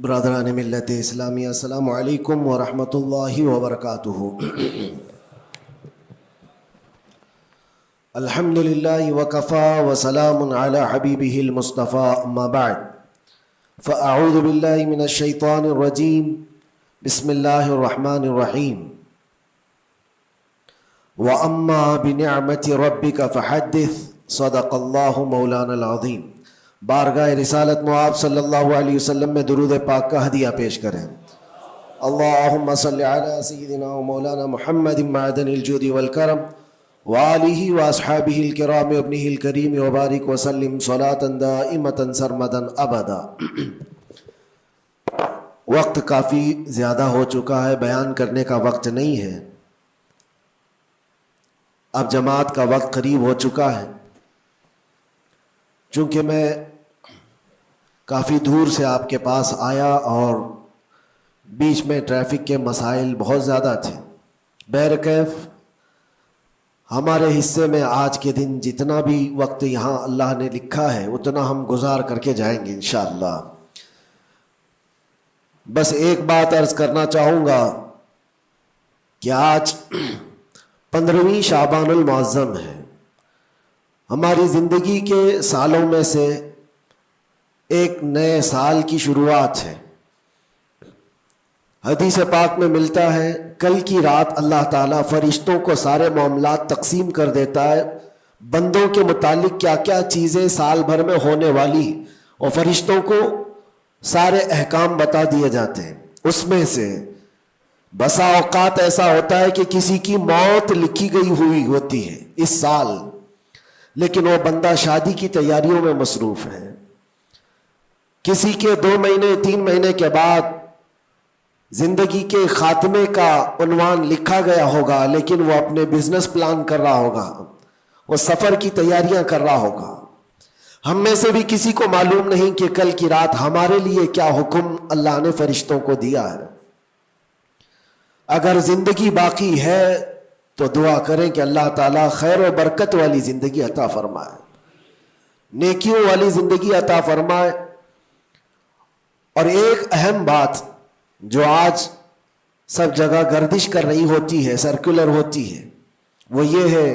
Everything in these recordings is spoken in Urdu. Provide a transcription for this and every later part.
برادران ملت اسلامی، السلام علیکم ورحمۃ اللہ وبرکاتہ۔ الحمد للہ وکفا وسلام علی حبیبہ المصطفیٰ، اما بعد فاعوذ باللہ من الشیطان الرجیم، بسم اللہ الرحمن الرحیم۔ واما بنعمت ربک فحدث، صدق اللہ مولانا العظیم۔ بارگاہ رسالت معاب صلی اللہ علیہ وسلم میں درود پاک کا ہدیہ پیش کریں۔ اللہم صلی علی سیدنا و مولانا محمد معدن الجود والکرم وآلہ واصحابہ الکرام وابنہ الکریم وبارک وسلم صلاة دائمة سرمدا ابدا۔ وقت کافی زیادہ ہو چکا ہے، بیان کرنے کا وقت نہیں ہے، اب جماعت کا وقت قریب ہو چکا ہے۔ چونکہ میں کافی دور سے آپ کے پاس آیا اور بیچ میں ٹریفک کے مسائل بہت زیادہ تھے، بہرکیف ہمارے حصے میں آج کے دن جتنا بھی وقت یہاں اللہ نے لکھا ہے اتنا ہم گزار کر کے جائیں گے انشاءاللہ۔ بس ایک بات عرض کرنا چاہوں گا کہ آج 15ویں شعبان المعظم ہے، ہماری زندگی کے سالوں میں سے ایک نئے سال کی شروعات ہے۔ حدیث پاک میں ملتا ہے کل کی رات اللہ تعالیٰ فرشتوں کو سارے معاملات تقسیم کر دیتا ہے، بندوں کے متعلق کیا کیا چیزیں سال بھر میں ہونے والی، اور فرشتوں کو سارے احکام بتا دیے جاتے ہیں۔ اس میں سے بسا اوقات ایسا ہوتا ہے کہ کسی کی موت لکھی گئی ہوئی ہوتی ہے اس سال، لیکن وہ بندہ شادی کی تیاریوں میں مصروف ہے۔ کسی کے 2 مہینے 3 مہینے کے بعد زندگی کے خاتمے کا عنوان لکھا گیا ہوگا، لیکن وہ اپنے بزنس پلان کر رہا ہوگا، وہ سفر کی تیاریاں کر رہا ہوگا۔ ہم میں سے بھی کسی کو معلوم نہیں کہ کل کی رات ہمارے لیے کیا حکم اللہ نے فرشتوں کو دیا ہے۔ اگر زندگی باقی ہے تو دعا کریں کہ اللہ تعالیٰ خیر و برکت والی زندگی عطا فرمائے، نیکیوں والی زندگی عطا فرمائے۔ اور ایک اہم بات جو آج سب جگہ گردش کر رہی ہوتی ہے، سرکولر ہوتی ہے، وہ یہ ہے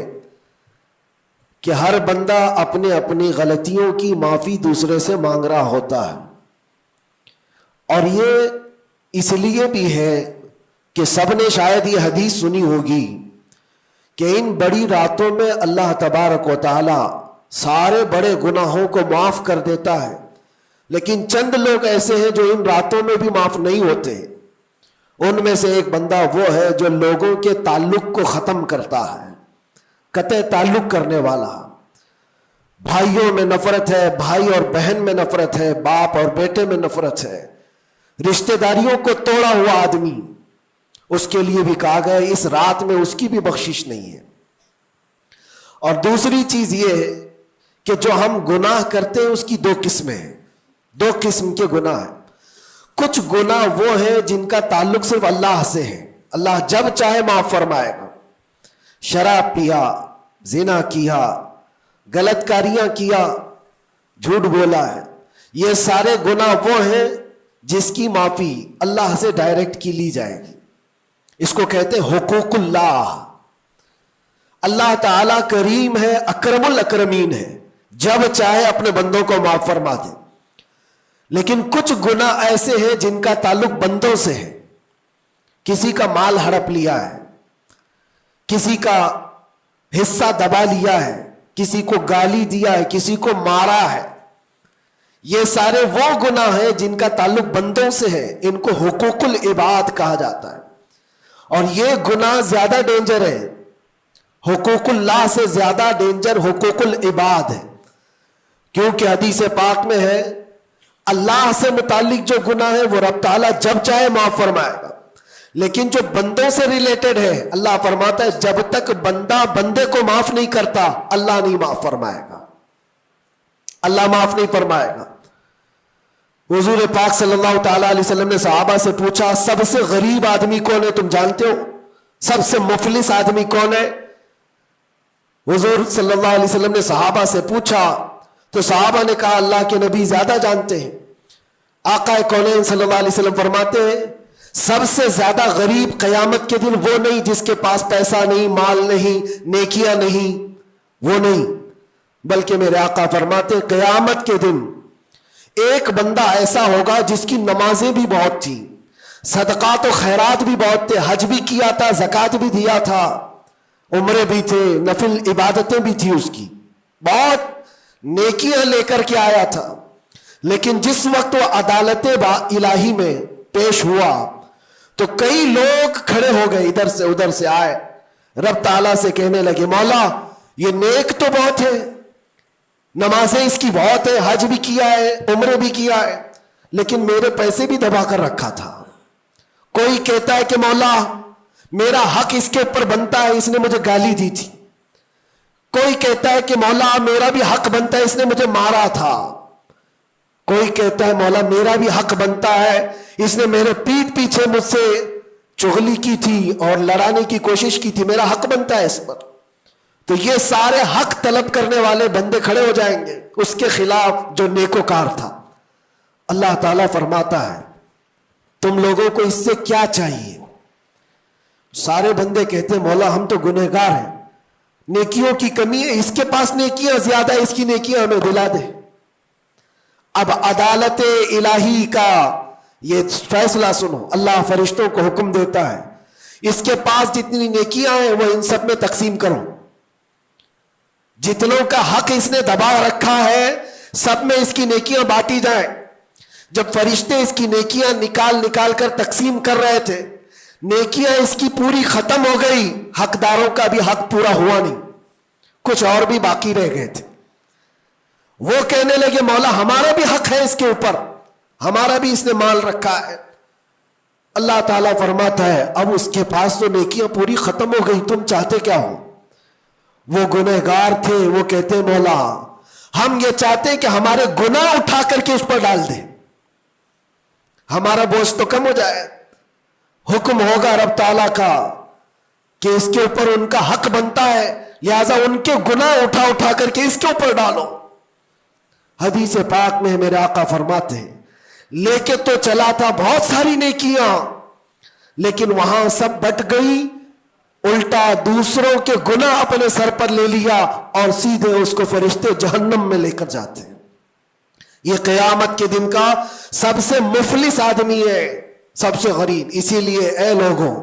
کہ ہر بندہ اپنے اپنی غلطیوں کی معافی دوسرے سے مانگ رہا ہوتا ہے۔ اور یہ اس لیے بھی ہے کہ سب نے شاید یہ حدیث سنی ہوگی کہ ان بڑی راتوں میں اللہ تبارک و تعالی سارے بڑے گناہوں کو معاف کر دیتا ہے، لیکن چند لوگ ایسے ہیں جو ان راتوں میں بھی معاف نہیں ہوتے۔ ان میں سے ایک بندہ وہ ہے جو لوگوں کے تعلق کو ختم کرتا ہے، قطع تعلق کرنے والا۔ بھائیوں میں نفرت ہے، بھائی اور بہن میں نفرت ہے، باپ اور بیٹے میں نفرت ہے، رشتہ داریوں کو توڑا ہوا آدمی، اس کے لیے بھی کہا گیا اس رات میں اس کی بھی بخشش نہیں ہے۔ اور دوسری چیز یہ ہے کہ جو ہم گناہ کرتے ہیں اس کی 2 قسمیں ہیں، 2 قسم کے گناہ ہیں۔ کچھ گناہ وہ ہیں جن کا تعلق صرف اللہ سے ہے، اللہ جب چاہے معاف فرمائے گا۔ شراب پیا، زنا کیا، غلط کاریاں کیا، جھوٹ بولا ہے، یہ سارے گناہ وہ ہیں جس کی معافی اللہ سے ڈائریکٹ کی لی جائے گی۔ اس کو کہتے ہیں حقوق اللہ۔ اللہ تعالیٰ کریم ہے، اکرم الاکرمین ہے، جب چاہے اپنے بندوں کو معاف فرما دے۔ لیکن کچھ گناہ ایسے ہیں جن کا تعلق بندوں سے ہے۔ کسی کا مال ہڑپ لیا ہے، کسی کا حصہ دبا لیا ہے، کسی کو گالی دیا ہے، کسی کو مارا ہے، یہ سارے وہ گناہ ہیں جن کا تعلق بندوں سے ہے، ان کو حقوق العباد کہا جاتا ہے۔ اور یہ گناہ زیادہ ڈینجر ہے، حقوق اللہ سے زیادہ ڈینجر حقوق العباد ہے، کیونکہ حدیث پاک میں ہے اللہ سے متعلق جو گناہ ہے وہ رب تعالیٰ جب چاہے معاف فرمائے گا، لیکن جو بندوں سے ریلیٹڈ ہے اللہ فرماتا ہے جب تک بندہ بندے کو معاف نہیں کرتا اللہ نہیں معاف فرمائے گا، اللہ معاف نہیں فرمائے گا۔ حضور پاک صلی اللہ تعالیٰ علیہ وسلم نے صحابہ سے پوچھا سب سے غریب آدمی کون ہے، تم جانتے ہو؟ سب سے مفلس آدمی کون ہے؟ حضور صلی اللہ علیہ وسلم نے صحابہ سے پوچھا تو صحابہ نے کہا اللہ کے نبی زیادہ جانتے ہیں۔ آقا کونین صلی اللہ علیہ وسلم فرماتے ہیں سب سے زیادہ غریب قیامت کے دن وہ نہیں جس کے پاس پیسہ نہیں، مال نہیں، نیکیاں نہیں، وہ نہیں، بلکہ میرے آقا فرماتے ہیں قیامت کے دن ایک بندہ ایسا ہوگا جس کی نمازیں بھی بہت تھی، صدقات و خیرات بھی بہت تھے، حج بھی کیا تھا، زکوٰۃ بھی دیا تھا، عمرے بھی تھے، نفل عبادتیں بھی تھی، اس کی بہت نیکیاں لے کر کے آیا تھا، لیکن جس وقت وہ عدالت الہی میں پیش ہوا تو کئی لوگ کھڑے ہو گئے، ادھر سے ادھر سے آئے، رب تعالیٰ سے کہنے لگے مولا یہ نیک تو بہت ہے، نمازیں اس کی بہت ہے، حج بھی کیا ہے، عمرے بھی کیا ہے، لیکن میرے پیسے بھی دبا کر رکھا تھا۔ کوئی کہتا ہے کہ مولا میرا حق اس کے اوپر بنتا ہے، اس نے مجھے گالی دی تھی، کوئی کہتا ہے کہ مولا میرا بھی حق بنتا ہے، اس نے مجھے مارا تھا، کوئی کہتا ہے مولا میرا بھی حق بنتا ہے، اس نے میرے پیٹھ پیچھے مجھ سے چغلی کی تھی اور لڑانے کی کوشش کی تھی، میرا حق بنتا ہے اس پر۔ تو یہ سارے حق طلب کرنے والے بندے کھڑے ہو جائیں گے اس کے خلاف جو نیکوکار تھا۔ اللہ تعالیٰ فرماتا ہے تم لوگوں کو اس سے کیا چاہیے؟ سارے بندے کہتے ہیں مولا ہم تو گنہگار ہیں، نیکیوں کی کمی ہے، اس کے پاس نیکیاں زیادہ ہے، اس کی نیکیاں ہمیں دلا دے۔ اب عدالت الہی کا یہ فیصلہ سنو، اللہ فرشتوں کو حکم دیتا ہے اس کے پاس جتنی نیکیاں ہیں وہ ان سب میں تقسیم کرو، جتنوں کا حق اس نے دبا رکھا ہے سب میں اس کی نیکیاں بانٹی جائیں۔ جب فرشتے اس کی نیکیاں نکال نکال کر تقسیم کر رہے تھے، نیکیاں اس کی پوری ختم ہو گئی، حقداروں کا بھی حق پورا ہوا نہیں، کچھ اور بھی باقی رہ گئے تھے۔ وہ کہنے لگے مولا ہمارا بھی حق ہے اس کے اوپر، ہمارا بھی اس نے مال رکھا ہے۔ اللہ تعالیٰ فرماتا ہے اب اس کے پاس تو نیکیاں پوری ختم ہو گئی، تم چاہتے کیا ہو؟ وہ گنہگار تھے، وہ کہتے مولا ہم یہ چاہتے ہیں کہ ہمارے گناہ اٹھا کر کے اس پر ڈال دیں، ہمارا بوجھ تو کم ہو جائے۔ حکم ہوگا رب تعالیٰ کا کہ اس کے اوپر ان کا حق بنتا ہے، لہذا ان کے گناہ اٹھا اٹھا کر کے اس کے اوپر ڈالو۔ حدیث پاک میں میرے آقا فرماتے ہیں لے کے تو چلا تھا بہت ساری نیکیاں، لیکن وہاں سب بٹ گئی، الٹا دوسروں کے گناہ اپنے سر پر لے لیا اور سیدھے اس کو فرشتے جہنم میں لے کر جاتے ہیں۔ یہ قیامت کے دن کا سب سے مفلس آدمی ہے، سب سے غریب۔ اسی لیے اے لوگوں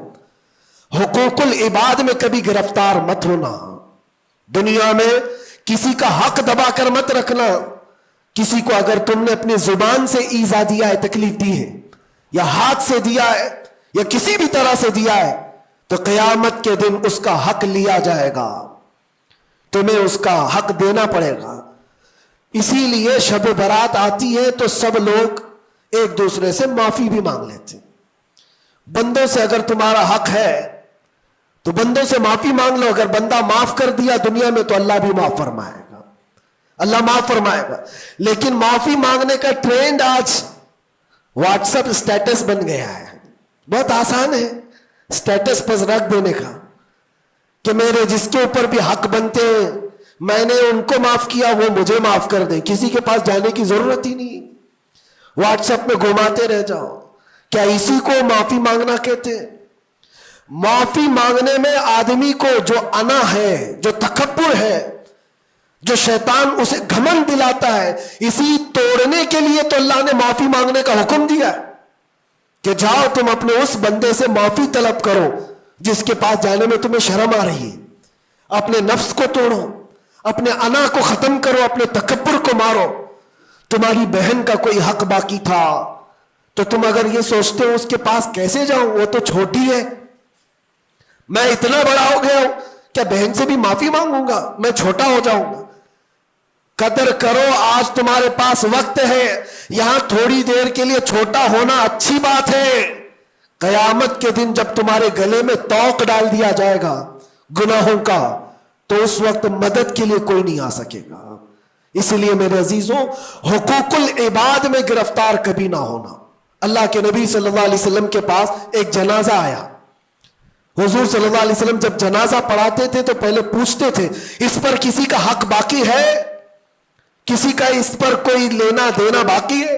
حقوق العباد میں کبھی گرفتار مت ہونا، دنیا میں کسی کا حق دبا کر مت رکھنا۔ کسی کو اگر تم نے اپنی زبان سے ایذا دیا ہے، تکلیف دی ہے، یا ہاتھ سے دیا ہے، یا کسی بھی طرح سے دیا ہے، تو قیامت کے دن اس کا حق لیا جائے گا، تمہیں اس کا حق دینا پڑے گا۔ اسی لیے شب برات آتی ہے تو سب لوگ ایک دوسرے سے معافی بھی مانگ لیتے ہیں۔ بندوں سے اگر تمہارا حق ہے تو بندوں سے معافی مانگ لو، اگر بندہ معاف کر دیا دنیا میں تو اللہ بھی معاف فرمائے گا، اللہ معاف فرمائے گا۔ لیکن معافی مانگنے کا ٹرینڈ آج واٹس ایپ اسٹیٹس بن گیا ہے، بہت آسان ہے اسٹیٹس پر رکھ دینے کا کہ میرے جس کے اوپر بھی حق بنتے ہیں میں نے ان کو معاف کیا، وہ مجھے معاف کر دیں، کسی کے پاس جانے کی ضرورت ہی نہیں، واٹس ایپ میں گھماتے رہ جاؤ۔ کیا اسی کو معافی مانگنا کہتے ہیں؟ معافی مانگنے میں آدمی کو جو انا ہے، جو تکبر ہے، جو شیطان اسے گھمنڈ دلاتا ہے، اسی توڑنے کے لیے تو اللہ نے معافی مانگنے کا حکم دیا ہے کہ جاؤ تم اپنے اس بندے سے معافی طلب کرو جس کے پاس جانے میں تمہیں شرم آ رہی ہے۔ اپنے نفس کو توڑو، اپنے انا کو ختم کرو، اپنے تکبر کو مارو۔ تمہاری بہن کا کوئی حق باقی تھا تو تم اگر یہ سوچتے ہو اس کے پاس کیسے جاؤں، وہ تو چھوٹی ہے، میں اتنا بڑا ہو گیا ہوں، کیا بہن سے بھی معافی مانگوں گا، میں چھوٹا ہو جاؤں گا؟ قدر کرو، آج تمہارے پاس وقت ہے، یہاں تھوڑی دیر کے لیے چھوٹا ہونا اچھی بات ہے۔ قیامت کے دن جب تمہارے گلے میں توق ڈال دیا جائے گا گناہوں کا تو اس وقت مدد کے لیے کوئی نہیں آ سکے گا۔ اس لیے میرے عزیزوں حقوق العباد میں گرفتار کبھی نہ ہونا۔ اللہ کے نبی صلی اللہ علیہ وسلم کے پاس ایک جنازہ آیا، حضور صلی اللہ علیہ وسلم جب جنازہ پڑھاتے تھے تو پہلے پوچھتے تھے اس پر کسی کا حق باقی ہے، کسی کا اس پر کوئی لینا دینا باقی ہے؟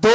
2